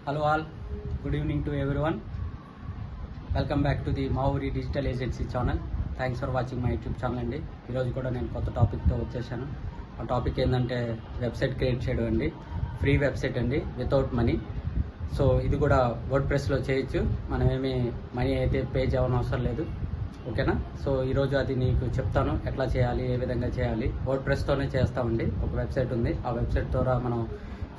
Hello all, good evening to everyone. Welcome back to the Mauri Digital Agency channel. Thanks for watching my YouTube channel అండి. ఈరోజు కూడా నేను కొత్త టాపిక్తో వచ్చేసాను. ఆ టాపిక్ ఏంటంటే వెబ్సైట్ క్రియేట్ చేయడం అండి. ఫ్రీ వెబ్సైట్ అండి, వితౌట్ మనీ. సో ఇది కూడా వర్డ్ ప్రెస్లో చేయొచ్చు. మనం ఏమీ మనీ అయితే పే చేయవని అవసరం లేదు. ఓకేనా? సో ఈరోజు అది నీకు చెప్తాను ఎట్లా చేయాలి, ఏ విధంగా చేయాలి. వర్డ్ ప్రెస్తోనే చేస్తామండి. ఒక వెబ్సైట్ ఉంది, ఆ వెబ్సైట్ ద్వారా మనం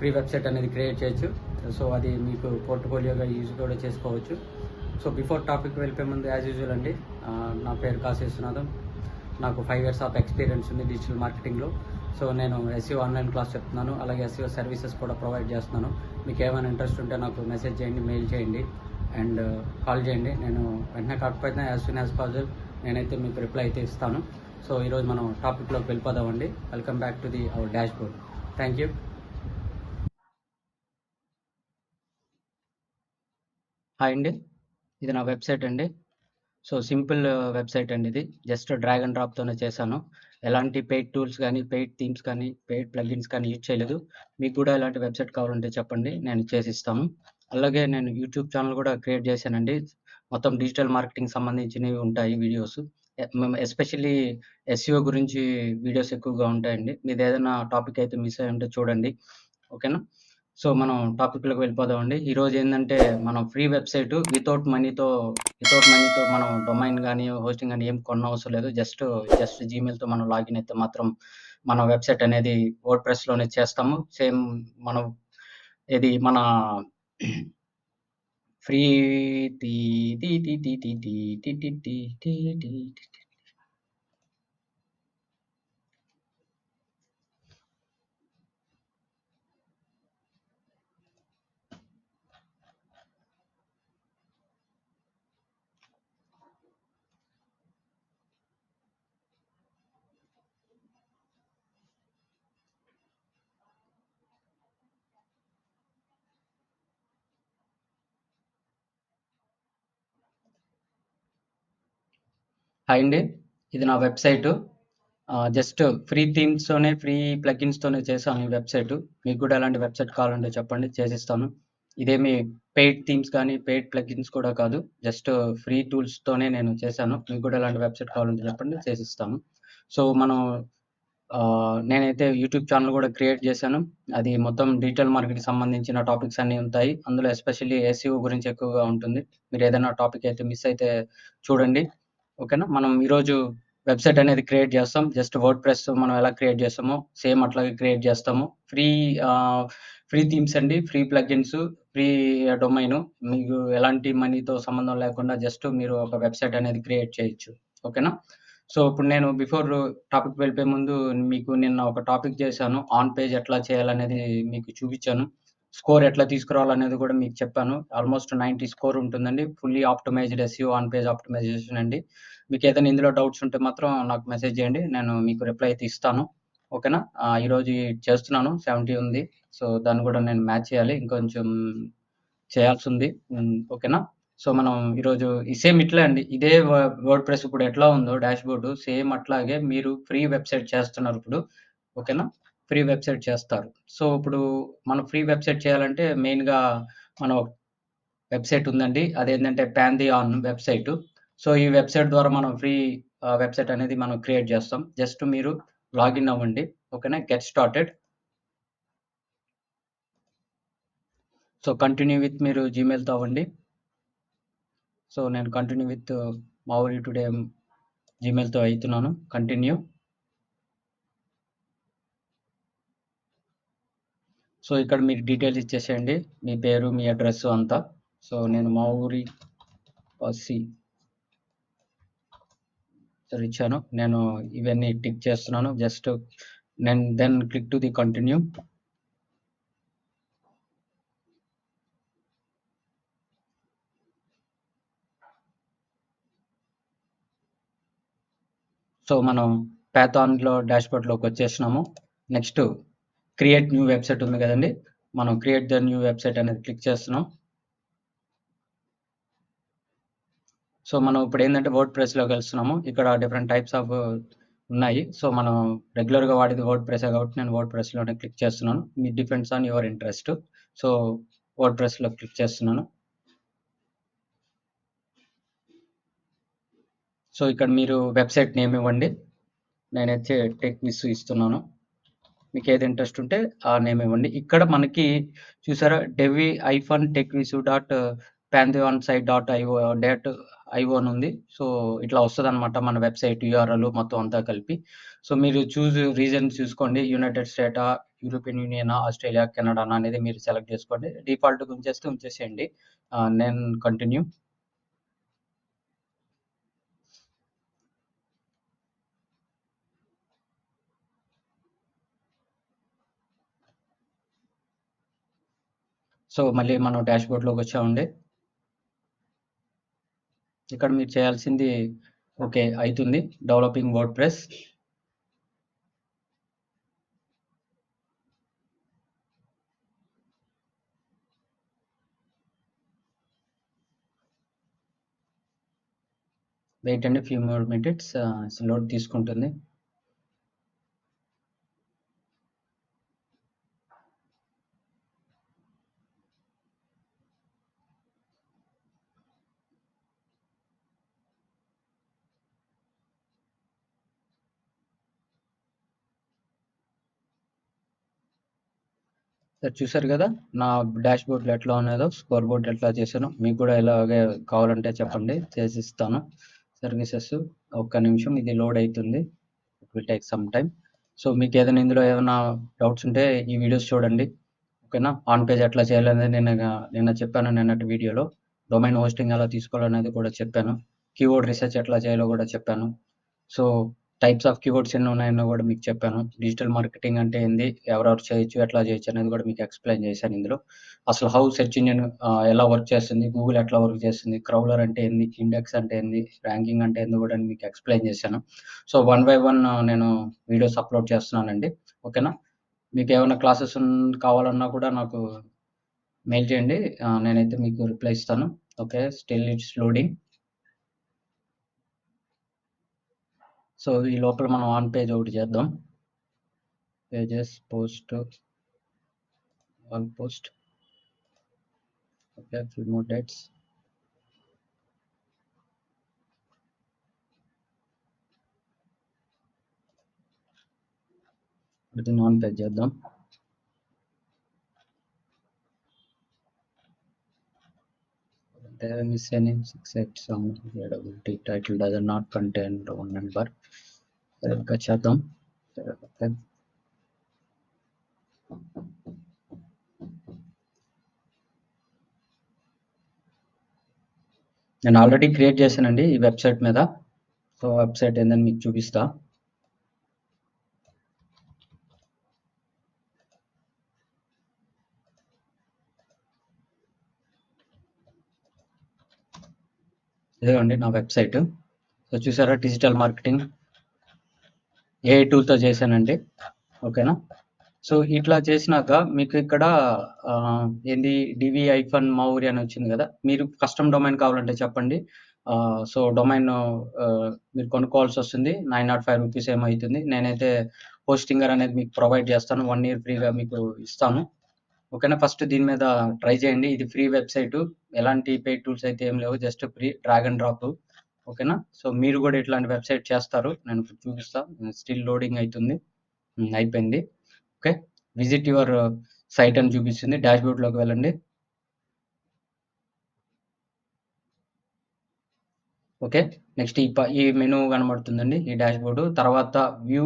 ఫ్రీ వెబ్సైట్ అనేది క్రియేట్ చేయొచ్చు. సో అది మీకు పోర్ట్ఫోలియోగా యూజ్ కూడా చేసుకోవచ్చు. సో బిఫోర్ టాపిక్ వెళ్ళిపోయే ముందు యాజ్ యూజువల్ అండి, నా పేరు కాశీ విశ్వనాథం. నాకు 5 years ఆఫ్ ఎక్స్పీరియన్స్ ఉంది డిజిటల్ మార్కెటింగ్లో. సో నేను ఎస్ఈఓ ఆన్లైన్ క్లాస్ చెప్తున్నాను, అలాగే ఎస్ఈఓ సర్వీసెస్ కూడా ప్రొవైడ్ చేస్తున్నాను. మీకు ఏమైనా ఇంట్రెస్ట్ ఉంటే నాకు మెసేజ్ చేయండి, మెయిల్ చేయండి అండ్ కాల్ చేయండి. నేను వెంటనే కాకపోయినా యాజ్ సూన్ యాజ్ పాసిబుల్ నేనైతే మీకు రిప్లై అయితే ఇస్తాను. సో ఈరోజు మనం టాపిక్లోకి వెళ్ళిపోదామండి. Welcome back to the our dashboard. Thank you. Hi అండి, ఇది నా వెబ్సైట్ అండి. సో సింపుల్ వెబ్సైట్ అండి. ఇది జస్ట్ డ్రాగ్ అండ్ డ్రాప్తోనే చేశాను. ఎలాంటి పెయిడ్ టూల్స్ కానీ, పెయిడ్ థీమ్స్ కానీ, పెయిడ్ ప్లగిన్స్ కానీ యూజ్ చేయలేదు. మీకు కూడా ఎలాంటి వెబ్సైట్ కావాలంటే చెప్పండి, నేను చేసిస్తాను. అలాగే నేను యూట్యూబ్ ఛానల్ కూడా క్రియేట్ చేశానండి. మొత్తం డిజిటల్ మార్కెటింగ్ సంబంధించినవి ఉంటాయి వీడియోస్. ఎస్పెషల్లీ ఎస్ఈఓ గురించి వీడియోస్ ఎక్కువగా ఉంటాయండి. మీది ఏదైనా టాపిక్ అయితే మిస్ అయ్యి ఉంటే చూడండి. ఓకేనా? సో మనం టాపిక్లోకి వెళ్ళిపోదామండి. ఈరోజు ఏంటంటే మనం ఫ్రీ వెబ్సైట్ వితౌట్ మనీతో మనం డొమైన్ కానీ, హోస్టింగ్ కానీ ఏం కొనవసరం లేదు. జస్ట్ జీమెయిల్తో మనం లాగిన్ అయితే మాత్రం మన వెబ్సైట్ అనేది వర్డ్ ప్రెస్లోనే చేస్తాము. సేమ్ మనం ఇది మన ఫ్రీ టీ టీ టీ టీ టీ టీ టీ టీ టీ టీ టీ. హాయ్ అండి, ఇది నా వెబ్సైటు. జస్ట్ ఫ్రీ థీమ్స్తోనే, ఫ్రీ ప్లగిన్స్తోనే చేశాను ఈ వెబ్సైట్. మీకు కూడా ఎలాంటి వెబ్సైట్ కావాలంటే చెప్పండి, చేసిస్తాను. ఇదేమి పెయిడ్ థీమ్స్ కానీ, పెయిడ్ ప్లగిన్స్ కూడా కాదు. జస్ట్ ఫ్రీ టూల్స్తోనే నేను చేశాను. మీకు కూడా ఎలాంటి వెబ్సైట్ కావాలంటే చెప్పండి, చేసిస్తాను. సో మనం నేనైతే యూట్యూబ్ ఛానల్ కూడా క్రియేట్ చేశాను. అది మొత్తం డిజిటల్ మార్కెట్కి సంబంధించిన టాపిక్స్ అన్నీ ఉంటాయి. అందులో ఎస్పెషల్లీ ఎస్ఈఓ గురించి ఎక్కువగా ఉంటుంది. మీరు ఏదైనా టాపిక్ అయితే మిస్ అయితే చూడండి. ఓకేనా? మనం ఈరోజు వెబ్సైట్ అనేది క్రియేట్ చేస్తాం. జస్ట్ వర్డ్ ప్రెస్ మనం ఎలా క్రియేట్ చేస్తామో సేమ్ అట్లాగే క్రియేట్ చేస్తాము. ఫ్రీ థీమ్స్ అండి, ఫ్రీ ప్లగిన్స్, ఫ్రీ డొమైన్. మీకు ఎలాంటి మనీతో సంబంధం లేకుండా జస్ట్ మీరు ఒక వెబ్సైట్ అనేది క్రియేట్ చేయొచ్చు. ఓకేనా? సో ఇప్పుడు నేను బిఫోర్ టాపిక్ వెళ్ళిపోయే ముందు మీకు నిన్న ఒక టాపిక్ చేశాను. ఆన్ పేజ్ ఎట్లా చేయాలనేది మీకు చూపించాను. స్కోర్ ఎట్లా తీసుకురావాలనేది కూడా మీకు చెప్పాను. ఆల్మోస్ట్ 90 స్కోర్ ఉంటుందండి. Fully optimized SEO on page optimization అండి. మీకు ఏదైనా ఇందులో డౌట్స్ ఉంటే మాత్రం నాకు మెసేజ్ చేయండి, నేను మీకు రిప్లై అయితే ఇస్తాను. ఓకేనా? ఈరోజు చేస్తున్నాను, 70 ఉంది. సో దాన్ని కూడా నేను మ్యాచ్ చేయాలి, ఇంకొంచెం చేయాల్సి ఉంది. ఓకేనా? సో మనం ఈరోజు సేమ్ ఇట్లే అండి, ఇదే వర్డ్ ప్రెస్ ఇప్పుడు ఎట్లా ఉందో డాష్ బోర్డు, సేమ్ అట్లాగే మీరు ఫ్రీ వెబ్సైట్ చేస్తున్నారు ఇప్పుడు. ఓకేనా? ఫ్రీ వెబ్సైట్ చేస్తారు. సో ఇప్పుడు మనం ఫ్రీ వెబ్సైట్ చేయాలంటే మెయిన్గా మన వెబ్సైట్ ఉందండి. అదేంటంటే పాంథియాన్ వెబ్సైట్. సో ఈ వెబ్సైట్ ద్వారా మనం ఫ్రీ వెబ్సైట్ అనేది మనం క్రియేట్ చేస్తాం. జస్ట్ మీరు లాగిన్ అవ్వండి. ఓకేనా? Get started. So continue with మీరు జీమెయిల్తో అవ్వండి. సో నేను కంటిన్యూ విత్ మావురి టుడే జీమెయిల్తో అవుతున్నాను. కంటిన్యూ. సో ఇక్కడ మీరు డీటెయిల్స్ ఇచ్చేసేయండి, మీ పేరు, మీ అడ్రస్ అంతా. సో నేను మావురి పసి ఇచ్చాను. నేను ఇవన్నీ టిక్ చేస్తున్నాను. జస్ట్ నేను then click to the continue. So మనం పైథాన్లో డాష్బోర్డ్లోకి వచ్చేసినాము. నెక్స్ట్ క్రియేట్ న్యూ వెబ్సైట్ ఉంది కదండి, మనం క్రియేట్ ద న్యూ వెబ్సైట్ అనేది క్లిక్ చేస్తున్నాం. సో మనం ఇప్పుడు ఏంటంటే వర్డ్ ప్రెస్లోకి వెళ్తున్నాము. ఇక్కడ డిఫరెంట్ టైప్స్ ఆఫ్ ఉన్నాయి. సో మనం రెగ్యులర్గా వాడేది వర్డ్ ప్రెస్ కాబట్టి నేను వర్డ్ ప్రెస్లోనే క్లిక్ చేస్తున్నాను. మీ depends on your interest. So వర్డ్‌ప్రెస్‌లో క్లిక్ చేస్తున్నాను. సో, ఇక్కడ మీరు వెబ్‌సైట్ నేమ్ ఇవ్వండి. నేనైతే టెక్ విస్ ఇస్తున్నాను. మీకేది ఇంట్రెస్ట్ ఉంటే ఆ నేమ్ ఇవ్వండి. ఇక్కడ మనకి చూసారా devi-techvisu.pantheonsite.io అని ఉంది. సో, ఇట్లా వస్తదనమాట మన వెబ్‌సైట్ యూఆర్ఎల్ మొత్తం అంతా కలిపి. సో, మీరు రీజన్ చూసుకోండి. యునైటెడ్ స్టేటా, యూరోపియన్ యూనియనా, ఆస్ట్రేలియా, కెనడానా అనేది మీరు సెలెక్ట్ చేసుకోండి. డిఫాల్ట్‌గా ఉంచేసేయండి. నేను కంటిన్యూ. సో, మళ్ళీ మనం డాష్‌బోర్డ్‌లోకొచ్చామండి. ఇక్కడ మీరు చేయాల్సింది ఓకే. అయితుంది. Developing WordPress. వెయిట్ అండి ఫ్యూ మోర్ మినిట్స్. లోడ్ తీసుకుంటుంది. చూసారు గదా! నా డాష్‌బోర్డ్‌లో ఎట్లా ఉన్నదో, స్కోర్ బోర్డ్ ఎట్లా చేశానో, మీకు గూడా ఇలాగే కావాలంటే చెప్పండి చేసిస్తాను. సర్వీసెస్ ఒక్క నిమిషం ఇది లోడ్ అయితుంది. It will take some time. So, మీకేదైనా ఇందులో ఏమన్నా డౌట్స్ ఉంటే ఈ వీడియోస్ చూడండి. ఓకేనా? ఆన్ పేజ్ ఎట్లా చేయాలనేది నిన్న చెప్పాను నిన్నటి వీడియోలో. డొమైన్ హోస్టింగ్ ఎలా తీసుకోవాలనేది కూడా చెప్పాను. కీవర్డ్ రిసర్చ్ ఎట్లా చేయాలో గూడా చెప్పాను. సో, టైప్స్ ఆఫ్ కీవర్డ్స్ ఎన్నున్నాయన్నో గూడా మీకు చెప్పాను. డిజిటల్ మార్కెటింగ్ అంటే ఏంది? ఎవరెవరు చేయొచ్చు? ఎట్లా చేయొచ్చు? అనేది గూడా మీకు ఎక్స్‌ప్లెయిన్ చేశాను ఇందులో. అసలు హౌ సెర్చ్ ఇంజిన్ ఎలా వర్క్ చేస్తుంది? గూగుల్ ఎట్లా వర్క్ చేస్తుంది? క్రౌలర్ అంటే ఏంది? ఇండెక్స్ అంటే ఏంది? ర్యాంకింగ్ అంటే ఏందో గూడా మీకు ఎక్స్‌ప్లెయిన్ చేశాను. సో, వన్ బై వన్ నేను వీడియోస్ అప్‌లోడ్ చేస్తున్నానండి. ఓకేనా? మీకేమన్నా క్లాసెస్ కావాలన్నా కూడా నాకు మెయిల్ చేయండి. నేనైతే మీకు రిప్లై ఇస్తాను. Okay. Still it's loading. So, ఈ లోపల మనం ఆన్ పేజ్ ఒకటి చేద్దాం. Pages, post, all post. Okay. few more dates. దీన్ని ఆన్ పేజ్ చేద్దాం. There is any 6 song availability title does not contain row number. ఇంకా చేద్దాం. ఓకే. నేను ఆల్రెడీ క్రియేట్ చేశానండి ఈ వెబ్‌సైట్ మీద. సో, వెబ్‌సైట్ ఏందని మీకు చూపిస్తా. ఇదిగోండి నా వెబ్‌సైట్. సో, చూసారా డిజిటల్ మార్కెటింగ్ ఏఐ టూల్‌తో చేశానండి. ఓకేనా? సో, ఇట్లా చేసినాక మీకు ఇక్కడ ఏంది డివి-మౌరి అని వచ్చింది గదా! మీరు కస్టమ్ డొమైన్ కావాలంటే చెప్పండి. సో, డొమైన్ మీరు కొనుక్కోవాల్సొస్తుంది. ₹905 ఏమో అయితుంది. నేనైతే హోస్టింగర్ అనేది మీకు ప్రొవైడ్ చేస్తాను. 1 ఇయర్ ఫ్రీగా మీకు ఇస్తాను. ఓకేనా? ఫస్ట్ దీని మీద ట్రై చేయండి. ఇది ఫ్రీ వెబ్‌సైటు. ఎలాంటి పెయిడ్ టూల్స్ అయితే ఏమి లేవు. Just free drag and drop. ఓకేనా? సో, మీరు గూడా ఇట్లాంటి వెబ్‌సైట్ చేస్తారు. నేను ఇప్పుడు చూపిస్తా. స్టిల్ లోడింగ్ అయితుంది. అయిపోయింది. ఓకే. విజిట్ యువర్ సైట్ అని చూపిస్తుంది. డాష్‌బోర్డ్‌లోకి వెళ్ళండి. ఓకే. నెక్స్ట్ ఈ మెనూ కనబడుతుందండి. ఈ డాష్‌బోర్డ్. తర్వాత వ్యూ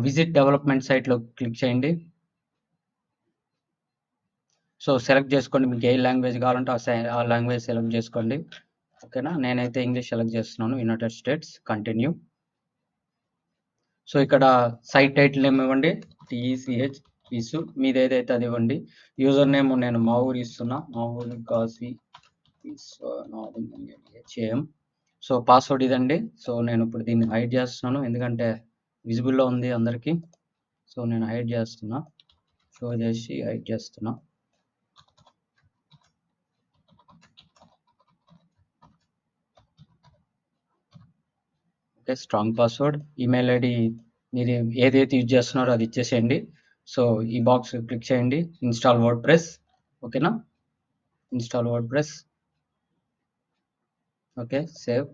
విజిట్ డెవలప్‌మెంట్ సైట్‌లో క్లిక్ చేయండి. సో, సెలెక్ట్ చేసుకోండి. మీకు ఏ లాంగ్వేజ్ కావాలంటే ఆ లాంగ్వేజ్ సెలెక్ట్ చేసుకోండి. ఓకేనా? నేనైతే ఇంగ్లీష్ సెలెక్ట్ చేస్తున్నాను. United states. కంటిన్యూ. సో, ఇక్కడ సైట్ టైటిల్ నేమ్ ఇవ్వండి. టీఈసీహెచ్ ఇసు మీదేదైతే అది ఇవ్వండి. యూజర్ నేమ్ నేను మా ఊరు ఇస్తున్నా. మా ఊరు కాశీ హెచ్ఏఎం. సో, పాస్వర్డ్ ఇదండి. సో, నేను ఇప్పుడు దీన్ని హైడ్ చేస్తున్నాను. ఎందుకంటే విజిబుల్‌లో ఉంది అందరికి. సో, నేను హైడ్ చేస్తున్నా. షో చేసి హైడ్ చేస్తున్నా. Okay. Strong password. Email ID మీరు ఏదైతే యూజ్ చేస్తున్నారో అది ఇచ్చేసేయండి. సో, ఈ బాక్స్ క్లిక్ చేయండి. Install WordPress. ఓకేనా? Install WordPress. Okay. Save.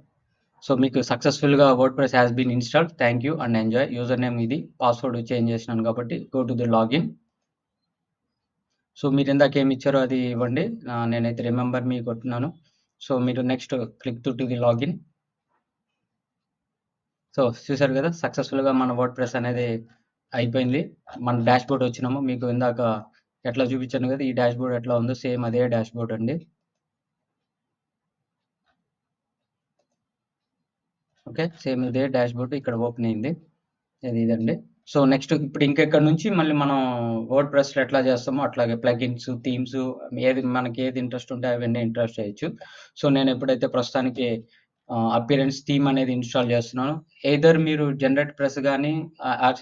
So మీకు సక్సెస్‌ఫుల్‌గా WordPress has been installed. Thank you and enjoy. User name ఇది. పాస్వర్డ్ చేంజ్ చేసినాను కాబట్టి go to the login. So మీరిందాక ఏమిచ్చారో అది ఇవ్వండి. నేనైతే రిమెంబర్ మీ కొట్టున్నాను. సో మీరు next click to the login. So చూసారు కదా! సక్సెస్‌ఫుల్‌గా మన వర్డ్‌ప్రెస్ అనేది అయిపోయింది. మన డాష్‌బోర్డ్ వచ్చినాము. మీకు ఇందాక ఎట్లా చూపించాను కదా! ఈ డాష్‌బోర్డ్ ఎట్లా ఉందో సేమ్ అదే డాష్‌బోర్డ్ అండి. ఓకే. సేమ్ ఇదే డాష్‌బోర్డ్ ఇక్కడ ఓపెన్ అయింది. ఇదండి. సో నెక్స్ట్ ఇప్పుడు ఇంకెక్కడి నుంచి మళ్ళీ మనం వర్డ్‌ప్రెస్‌లో ఎట్లా చేస్తామో అట్లాగే ప్లగిన్స్, థీమ్స్ మనకి ఏది ఇంట్రెస్ట్ ఉంటే అవన్నీ ఇంట్రెస్ట్ చేయొచ్చు. సో నేను ఎప్పుడైతే ప్రస్తుతానికి అపియరెన్స్ థీమ్ అనేది ఇన్‌స్టాల్ చేస్తున్నానో ఎయిదర్ మీరు జనరేట్ ప్రెస్ గాని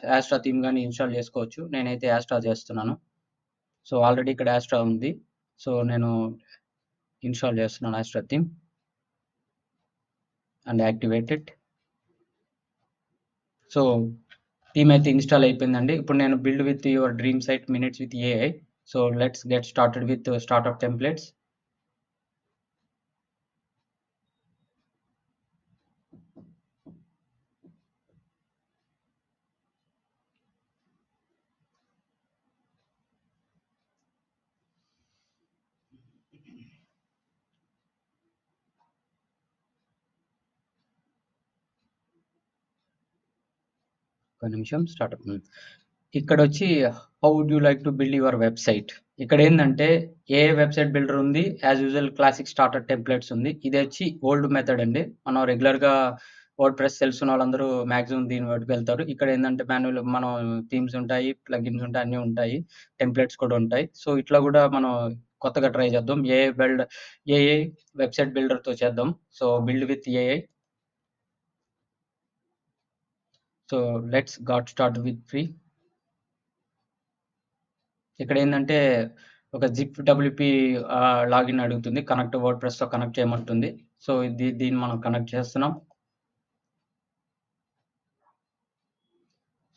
యాస్ట్రా థీమ్ గాని ఇన్‌స్టాల్ చేసుకోవచ్చు. నేనైతే యాస్ట్రా చేస్తున్నాను. సో ఆల్రెడీ ఇక్కడ యాస్ట్రా ఉంది. సో నేను ఇన్‌స్టాల్ చేస్తున్నాను Astra theme and activate it. So theme అయితే ఇన్‌స్టాల్ అయిపోయిందండి. ఇప్పుడు నేను build with your dream site minutes with AI. So let's get started with startup templates. ఒక నిమిషం స్టార్టప్. ఇక్కడొచ్చి how would you like to build your website. ఇక్కడేందంటే a website builder ఉంది. As usual classic starter templates ఉంది. ఇదొచ్చి old method అండి. మనం రెగ్యులర్‌గా వర్డ్‌ప్రెస్ తెలుసున్నోళ్ళందరూ మాక్సిమం దీని వైపుకెళ్తారు. ఇక్కడేందంటే మాన్యువల్ మనం థీమ్స్ ఉంటాయి, ప్లగిన్స్ ఉంటాయి, అన్నీ ఉంటాయి. టెంప్లేట్స్ కూడా ఉంటాయి. సో ఇట్లా గూడా మనం కొత్తగా ట్రై చేద్దాం. ఏఐ వెబ్‌సైట్ బిల్డర్‌తో చేద్దాం. So build with AI. So let's got start with free. ఇక్కడేందంటే ఒక జిప్ డబ్ల్యూపీ లాగిన్ అడుగుతుంది. కనెక్ట్ వర్డ్‌ప్రెస్‌తో కనెక్ట్ చేయమంటుంది. సో దీన్ని మనం కనెక్ట్ చేస్తున్నాం.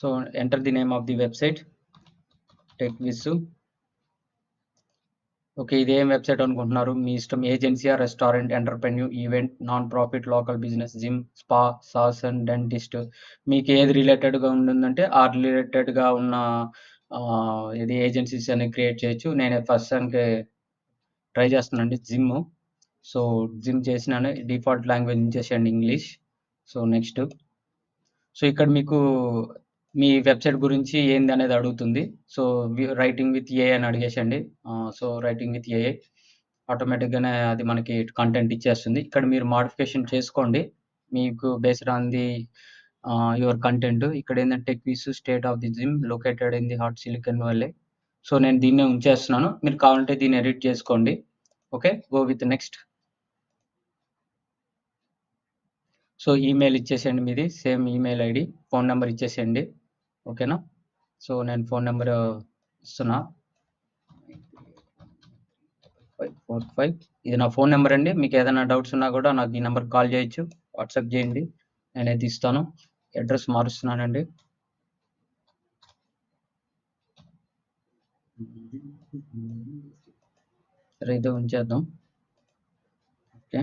So enter the name of the website. టెక్విజ్. ఓకే. ఇదేం వెబ్‌సైట్ అనుకుంటున్నారు? మీ ఇష్టం. ఏజెన్సీయా, restaurant, entrepreneur, event, non profit, local business, gym, spa, SaaS and dentist. మీకు ఏది రిలేటెడ్‌గా ఉంటుందంటే ఆ రిలేటెడ్‌గా ఉన్న ఇది ఏజెన్సీస్ అనేవి క్రియేట్ చేయొచ్చు. నేను ప్రస్తుతానికి ట్రై చేస్తున్నానండి జిమ్. సో జిమ్ చేసినాను. డిఫాల్ట్ లాంగ్వేజ్ ఇచ్చేసేయండి ఇంగ్లీష్. So next. సో ఇక్కడ మీకు మీ వెబ్‌సైట్ గురించి ఏందనేది అడుగుతుంది. సో రైటింగ్ విత్ ఏఐ అని అడిగేసండి. సో రైటింగ్ విత్ ఏఐ ఆటోమేటిక్‌గానే అది మనకి కంటెంట్ ఇచ్చేస్తుంది. ఇక్కడ మీరు మోడిఫికేషన్ చేసుకోండి. మీకు based on the your content. ఇక్కడేందంటే quiz state of the gym located in the hot Silicon Valley. So నేను దీన్నే ఉంచేస్తున్నాను. మీరు కావాలంటే దీన్ని ఎడిట్ చేసుకోండి. Okay. Go with next. So email ఇచ్చేసేయండి మీది. Same email ID, phone number ఇచ్చేసేయండి. ఓకేనా? సో నేను ఫోన్ నంబర్ ఇస్తున్నా. 545 ఇది నా ఫోన్ నంబర్ అండి. మీకేదైనా డౌట్స్ ఉన్నా గూడా నాకు ఈ నంబర్‌కి కాల్ చేయొచ్చు. వాట్సాప్ చేయండి. నేనైతే ఇస్తాను. అడ్రెస్ మారుస్తున్నానండి. సరే అయితే ఉంచేద్దాం. Okay.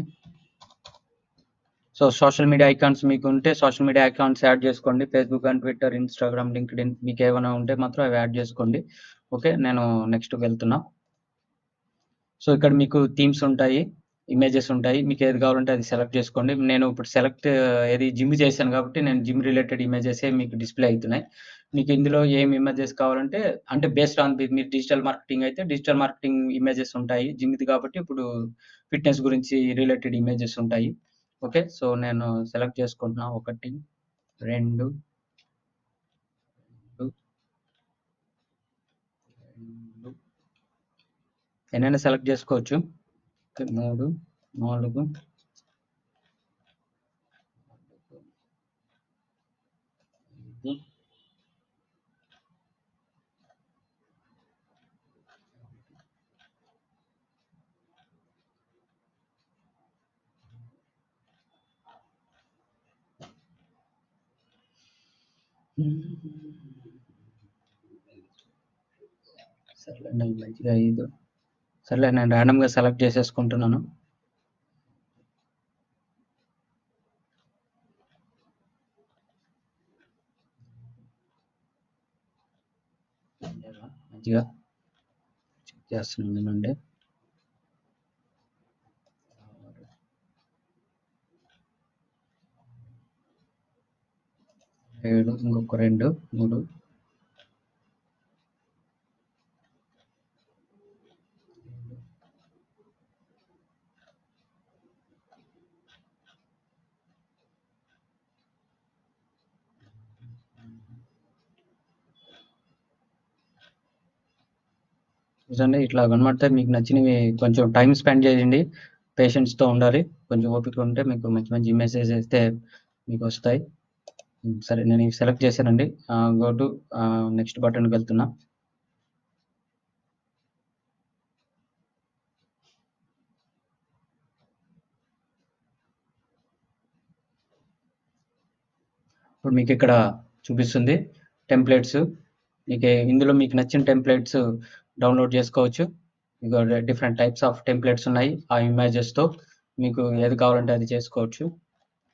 So social media icons మీకుంటే సోషల్ మీడియా అకౌంట్స్ యాడ్ చేసుకోండి. Facebook and Twitter, Instagram, LinkedIn మీకేమైనా ఉంటే మాత్రం అవి యాడ్ చేసుకోండి. ఓకే. నేను నెక్స్ట్ వెళ్తున్నా. సో ఇక్కడ మీకు థీమ్స్ ఉంటాయి. ఇమేజెస్ ఉంటాయి. మీకు ఏది కావాలంటే అది సెలెక్ట్ చేసుకోండి. నేను ఇప్పుడు ఏది జిమ్ చేశాను కాబట్టి నేను జిమ్ రిలేటెడ్ ఇమేజెసే మీకు డిస్‌ప్లే అయితున్నాయి. మీకు ఇందులో ఏం ఇమేజెస్ కావాలంటే అంటే బేస్డ్ ఆన్ మీరు డిజిటల్ మార్కెటింగ్ అయితే డిజిటల్ మార్కెటింగ్ ఇమేజెస్ ఉంటాయి. జిమ్‌ది కాబట్టి ఇప్పుడు ఫిట్‌నెస్ గురించి రిలేటెడ్ ఇమేజెస్ ఉంటాయి. ఓకే. సో నేను సెలెక్ట్ చేసుకుంటున్నా. 1, 2, 2, 2 ఎన్నైనా సెలెక్ట్ చేసుకోవచ్చు. 3, 4 సర్లేండి మంచిగా 5 సర్లే నేను ర్యాండమ్‌గా సెలెక్ట్ చేసేసుకుంటున్నాను. మంచిగా చెక్ చేస్తున్నానండి. 7 ఇంకొక 2, 3 చూసండి ఇట్లా కనబడితే మీకు నచ్చినవి కొంచెం టైం స్పెండ్ చేయండి. పేషెన్స్‌తో ఉండాలి. కొంచెం ఓపిక ఉంటే మీకు మంచి మంచి ఇమేజెస్ అయితే మీకొస్తాయి. సరే నేను ఇవి సెలెక్ట్ చేశానండి. గో టు నెక్స్ట్ బటన్‌కెళ్తున్నా. ఇప్పుడు మీకిక్కడ చూపిస్తుంది టెంప్లేట్స్. ఇందులో మీకు నచ్చిన టెంప్లేట్స్ డౌన్‌లోడ్ చేసుకోవచ్చు. మీకు డిఫరెంట్ టైప్స్ ఆఫ్ టెంప్లేట్స్ ఉన్నాయి. ఆ ఇమేజెస్‌తో మీకు ఏది కావాలంటే అది చేసుకోవచ్చు.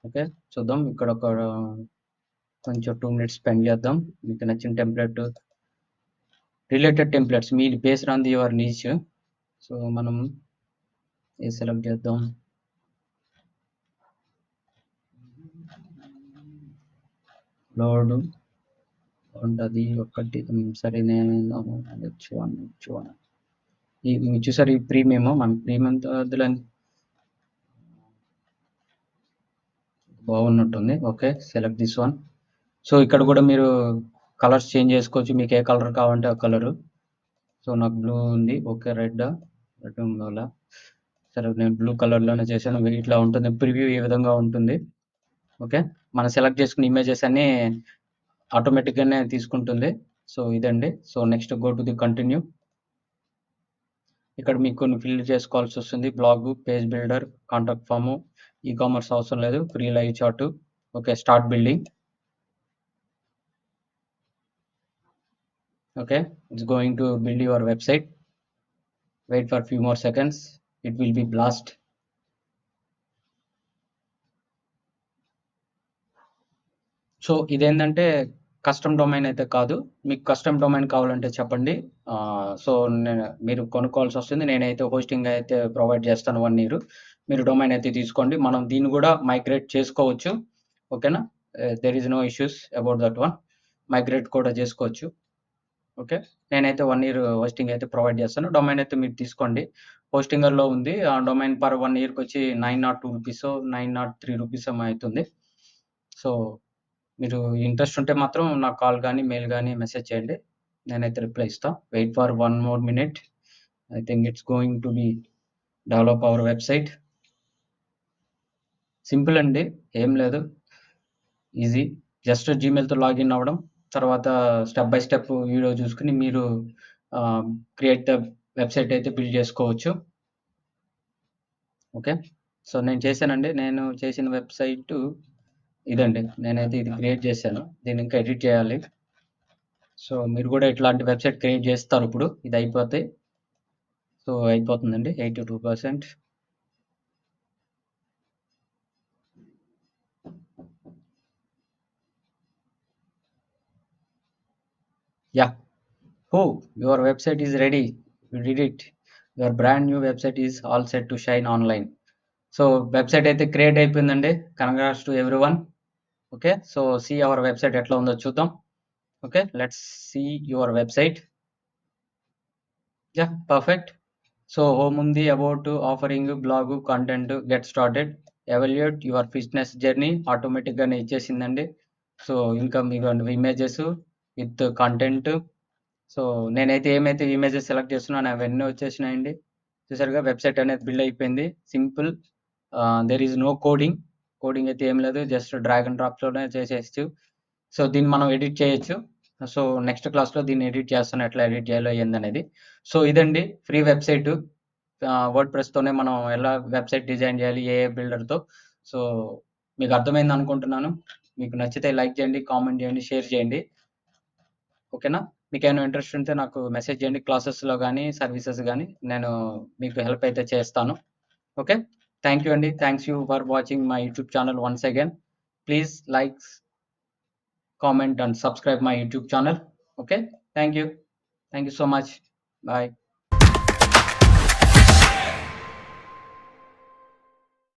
ఓకే. చూద్దాం. ఇక్కడ ఒక కొంచెం 2 మినిట్స్ స్పెండ్ చేద్దాం. మీకు నచ్చిన template related templates based on your Neech. So, మనం ఇది సెలెక్ట్ చేద్దాం. లోడ్ ఉంటది ఒకటి. సరే నేను H1 మీరు చూసారు ఈ ప్రీమియం మన ప్రీమియంతో అందులో బాగున్నట్టుంది. Okay. Select this one. So, ఇక్కడ కూడా మీరు కలర్స్ చేంజ్ చేసుకోవచ్చు. మీకు ఏ కలర్ కావాలంటే ఆ కలరు. సో, నాకు బ్లూ ఉంది. ఓకే. రెడ్ ఉండాలా? సరే నేను బ్లూ కలర్‌లోనే చేశాను. ఇట్లా ఉంటుంది. ప్రివ్యూ ఈ విధంగా ఉంటుంది. ఓకే. మనం సెలెక్ట్ చేసుకున్న ఇమేజెస్ అన్నీ ఆటోమేటిక్‌గానే తీసుకుంటుంది. సో, ఇదండి. So, next go to the continue. ఇక్కడ మీకు కొన్ని ఫిల్ చేసుకోవాల్సొస్తుంది. Blog, page builder, contact form, commerce అవసరం లేదు. Free live chat. Okay. Start building. Okay. It's going to build your website. Wait for few more seconds. It will be blast. So, ఇదేందంటే custom domain అయితే కాదు. మీకు custom domain కావాలంటే చెప్పండి. So, మీరు కొనుక్కోవాల్సొస్తుంది. నేనైతే హోస్టింగ్ అయితే ప్రొవైడ్ చేస్తాను 1 ఇయర్. మీరు డొమైన్ అయితే తీసుకోండి. మనం దీన్ని కూడా మైగ్రేట్ చేసుకోవచ్చు. ఓకేనా? There is no issues about that one. Migrate కూడా చేసుకోవచ్చు. ఓకే. నేనైతే 1 ఇయర్ హోస్టింగ్ అయితే ప్రొవైడ్ చేస్తాను. డొమైన్ అయితే మీరు తీసుకోండి. హోస్టింగర్‌లో ఉంది. ఆ డొమైన్ పర్ 1 ఇయర్‌కొచ్చి ₹902 ₹903 ఏమో అయితుంది. సో, మీరు ఇంట్రెస్ట్ ఉంటే మాత్రం నాకు కాల్ గానీ, మెయిల్ గానీ మెసేజ్ చేయండి. నేనైతే రిప్లై ఇస్తా. Wait for 1 more minute. I think it's going to be develop our website. Simple అండి. ఏం లేదు. ఈజీ. జస్ట్ జీమెయిల్‌తో లాగిన్ అవ్వడం. తర్వాత స్టెప్ బై స్టెప్ వీడియో చూసుకొని మీరు ఆహ్, క్రియేట్ ద వెబ్‌సైట్ అయితే బిల్డ్ చేసుకోవచ్చు. ఓకే. సో, నేను చేశానండి. నేను చేసిన వెబ్‌సైటు ఇదండి. నేనైతే ఇది క్రియేట్ చేశాను. దీన్ని ఇంకా ఎడిట్ చేయాలి. సో, మీరు కూడా ఇట్లాంటి వెబ్‌సైట్ క్రియేట్ చేస్తారిప్పుడు. ఇది అయిపోతే. సో, అయిపోతుందండి. 82%. Yeah! Oh! Your website is ready. You did it. Your brand new website is all set to shine online. So, website అయితే క్రియేట్ అయిపోయిందండి. Congrats to everyone. Okay. So, see our website ఎట్లా ఉందో చూద్దాం. Okay. Let's see your website. Yeah! Perfect. So, home ఉంది. About, offering, blog, content, get started, evaluate your business journey ఆటోమేటిక్‌గానే ఇచ్చేసిందండి. So, ఇంకా ఇవన్నీ ఇమేజెస్ విత్ కంటెంట్. సో, నేనైతే ఏమైతే ఇమేజెస్ సెలెక్ట్ చేస్తున్నానో అవన్నీ వచ్చేసినాయండి. చూసారుగా వెబ్‌సైట్ అనేది బిల్డ్ అయిపోయింది. Simple. There is no coding. Coding అయితే ఏం లేదు. జస్ట్ డ్రాగ్ అండ్ డ్రాప్‌లోనే చేసేయొచ్చు. సో, దీన్ని మనం ఎడిట్ చేయొచ్చు. సో, నెక్స్ట్ క్లాస్‌లో దీన్ని ఎడిట్ చేస్తాను. ఎట్లా ఎడిట్ చేయాలో ఏందనేది. సో, ఇదండి ఫ్రీ వెబ్‌సైటు. వర్డ్‌ప్రెస్‌తోనే మనం ఎలా వెబ్‌సైట్ డిజైన్ చేయాలి ఏఐ బిల్డర్‌తో. సో, మీకు అర్థమైందనుకుంటున్నాను. మీకు నచ్చితే లైక్ చేయండి, కామెంట్ చేయండి, షేర్ చేయండి. ఓకేనా? మీకేమైనా ఇంట్రెస్ట్ ఉంటే నాకు మెసేజ్ చేయండి. క్లాసెస్‌లో గానీ, సర్వీసెస్ గానీ నేను మీకు హెల్ప్ అయితే చేస్తాను. ఓకే. థాంక్ యూ అండి. Thanks you for watching my YouTube channel once again. Please like, comment and subscribe my YouTube channel. Okay. Thank you. Thank you so much. Bye.